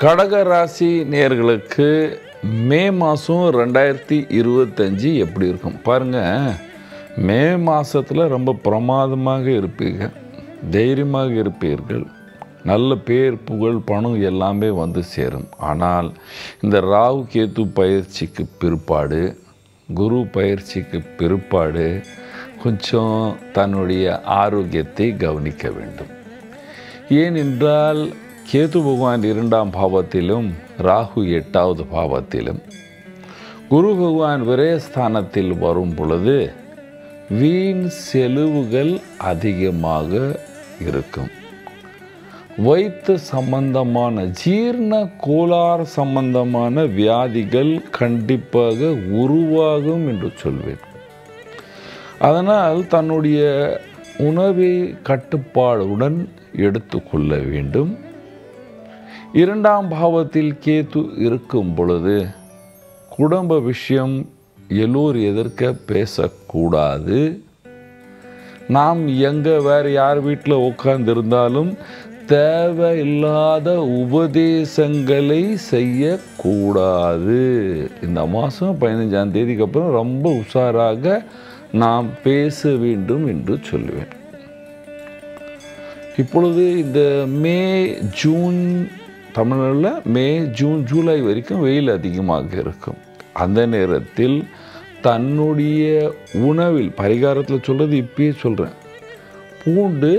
கடக ராசி நேயர்களுக்கு மே மாதம் 2025 எப்படி இருக்கும் பாருங்கள். மே மாதத்தில் ரொம்ப பிரமாதமாக இருப்பீர்கள், தைரியமாக இருப்பீர்கள், நல்ல பேர் புகழ் பணம் எல்லாமே வந்து சேரும். ஆனால் இந்த ராகு கேத்து பயிற்சிக்கு பிற்பாடு, குரு பயிற்சிக்கு பிற்பாடு கொஞ்சம் தன்னுடைய ஆரோக்கியத்தை கவனிக்க வேண்டும். ஏனென்றால் கேது பகவான் 2ஆம் பாவத்திலும், ராகு 8வது பாவத்திலும், குரு பகவான் விரயஸ்தானத்தில் வரும் பொழுது வீண் செலவுகள் அதிகமாக இருக்கும். வயிற்று சம்பந்தமான ஜீரண கோளாறு சம்பந்தமான வியாதிகள் கண்டிப்பாக உருவாகும் என்று சொல்வேன். அதனால் தன்னுடைய உணவை கட்டுப்பாடுடன் எடுத்துக்கொள்ள வேண்டும். 2ஆம் பாவத்தில் கேது இருக்கும் பொழுது குடும்ப விஷயம் எல்லோரும் எதிர்க்க பேசக்கூடாது. நாம் எங்கே வேறு யார் வீட்டில் உட்கார்ந்திருந்தாலும் தேவையில்லாத உபதேசங்களை செய்யக்கூடாது. இந்த மாதம் 15ஆம் தேதிக்கு அப்புறம் ரொம்ப உஷாராக நாம் பேச வேண்டும் என்று சொல்லுவேன். இப்பொழுது இந்த மே ஜூன், தமிழ்நாட்டில் மே ஜூன் ஜூலை வரைக்கும் வெயில் அதிகமாக இருக்கும். அந்த நேரத்தில் தன்னுடைய உணவில் பரிகாரத்தில் சொல்கிறது இப்பயே சொல்கிறேன், பூண்டு,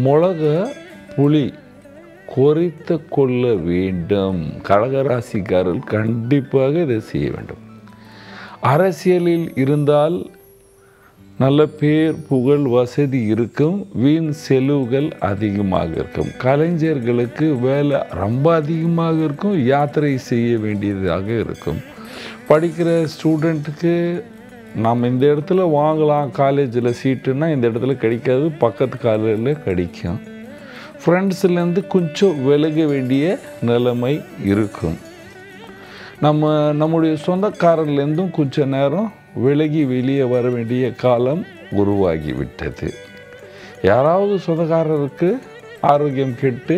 மிளகா, புளி குறைத்து கொள்ள வேண்டும். கடகராசிக்காரர்கள் கண்டிப்பாக இதை செய்ய வேண்டும். அரசியலில் இருந்தால் நல்ல பேர் புகழ் வசதி இருக்கும், வீண் செலவுகள் அதிகமாக இருக்கும். கலைஞர்களுக்கு வேலை ரொம்ப அதிகமாக இருக்கும், யாத்திரை செய்ய வேண்டியதாக இருக்கும். படிக்கிற ஸ்டூடெண்ட்டுக்கு நம்ம இந்த இடத்துல வாங்கலாம், காலேஜில் சீட்டுன்னா இந்த இடத்துல கிடைக்காது, பக்கத்து காலேஜில் கிடைக்கும். ஃப்ரெண்ட்ஸ்லேருந்து கொஞ்சம் விலக வேண்டிய நிலைமை இருக்கும். நம்முடைய சொந்தக்காரர்லேருந்தும் கொஞ்சம் நேரம் விலகி வெளியே வர வேண்டிய காலம் உருவாகிவிட்டது. யாராவது சொந்தக்காரருக்கு ஆரோக்கியம் கெட்டு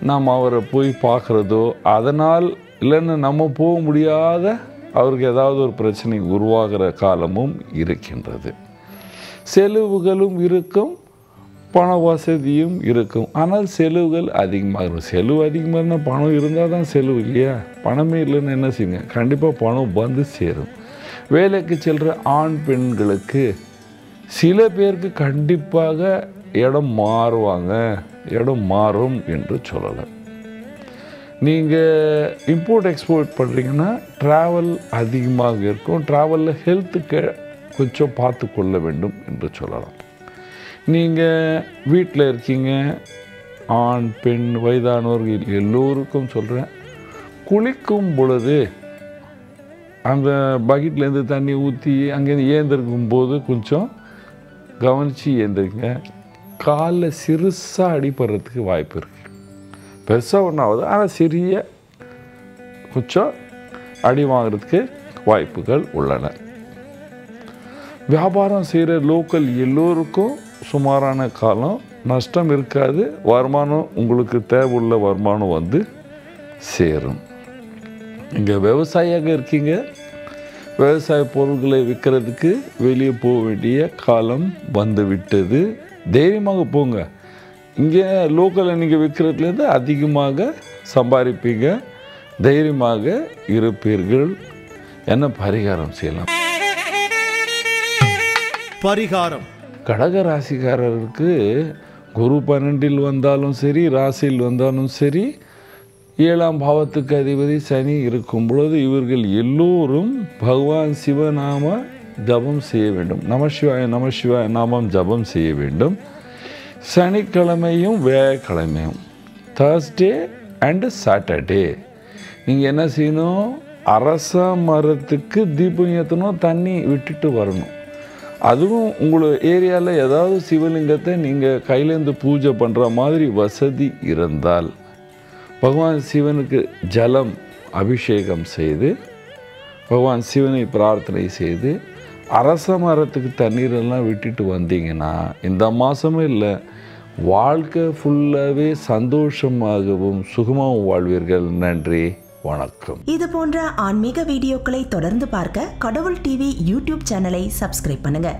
நாம் அவரை போய் பார்க்குறதோ, அதனால் இல்லைன்னு நம்ம போக முடியாத அவருக்கு ஏதாவது ஒரு பிரச்சனை உருவாகிற காலமும் இருக்கின்றது. செலவுகளும் இருக்கும், பண வசதியும் இருக்கும். ஆனால் செலவுகள் அதிகமாக இருக்கும். செலவு அதிகமாக இருந்தால் பணம் இருந்தால் தான் செலவு இல்லையா? பணமே இல்லைன்னு என்ன செய்யுங்க, கண்டிப்பாக பணம் வந்து சேரும். வேலைக்கு செல்கிற ஆண் பெண்களுக்கு சில பேருக்கு கண்டிப்பாக இடம் மாறுவாங்க, இடம் மாறும் என்று சொல்லலாம். நீங்கள் இம்போர்ட் எக்ஸ்போர்ட் பண்ணுறீங்கன்னா ட்ராவல் அதிகமாக இருக்கும். ட்ராவலில் ஹெல்த்துக்கு கொஞ்சம் பார்த்து கொள்ள வேண்டும் என்று சொல்லலாம். நீங்கள் வீட்டில் இருக்கீங்க, ஆண் பெண் வயதானவர்கள் எல்லோருக்கும் சொல்கிறேன், குளிக்கும் பொழுது அந்த பக்கெட்லேருந்து தண்ணி ஊற்றி அங்கேருந்து ஏந்திருக்கும் போது கொஞ்சம் கவனித்து ஏந்திருங்க. காலில் சிறுசாக அடிப்படுறதுக்கு வாய்ப்பு இருக்குது. பெருசாக ஒன்றாவது, ஆனால் சிறிய கொஞ்சம் அடி வாங்கிறதுக்கு வாய்ப்புகள் உள்ளன. வியாபாரம் செய்கிற லோக்கல் எல்லோருக்கும் சுமாரான காலம், நஷ்டம் இருக்காது. வருமானம் உங்களுக்கு தேவையுள்ள வருமானம் வந்து சேரும். இங்கே விவசாயியாக இருக்கீங்க, விவசாய பொருட்களை விற்கிறதுக்கு வெளியே போக வேண்டிய காலம் வந்து விட்டது. தைரியமாக போங்க. இங்கே லோக்கலில் நீங்கள் விற்கிறதுலேருந்து அதிகமாக சம்பாதிப்பீங்க, தைரியமாக இருப்பீர்கள். என்ன பரிகாரம் செய்யலாம்? பரிகாரம் கடக ராசிக்காரருக்கு குரு 12இல் வந்தாலும் சரி, ராசியில் வந்தாலும் சரி, 7ஆம் பாவத்துக்கு அதிபதி சனி இருக்கும் பொழுது இவர்கள் எல்லோரும் பகவான் சிவநாம ஜபம் செய்ய வேண்டும். நமசிவாய நமசிவாய நாமம் ஜபம் செய்ய வேண்டும். சனிக்கிழமையும் வியாழக்கிழமையும், தேர்ஸ்டே அண்டு சாட்டர்டே நீங்கள் என்ன செய்யணும், அரச மரத்துக்கு தீபம் ஏற்றணும், தண்ணி விட்டுட்டு வரணும். அதுவும் உங்களோட ஏரியாவில் ஏதாவது சிவலிங்கத்தை நீங்கள் கையிலேருந்து பூஜை பண்ணுற மாதிரி வசதி இருந்தால் பகவான் சிவனுக்கு ஜலம் அபிஷேகம் செய்து, பகவான் சிவனை பிரார்த்தனை செய்து, அரச மரத்துக்கு தண்ணீரெல்லாம் விட்டுட்டு வந்தீங்கன்னா இந்த மாதமே இல்லை, வாழ்க்கை ஃபுல்லாகவே சந்தோஷமாகவும் சுகமாகவும் வாழ்வீர்கள். நன்றி, வணக்கம். இது போன்ற ஆன்மீக வீடியோக்களை தொடர்ந்து பார்க்க கடவுள் டிவி யூடியூப் சேனலை சப்ஸ்கிரைப் பண்ணுங்க.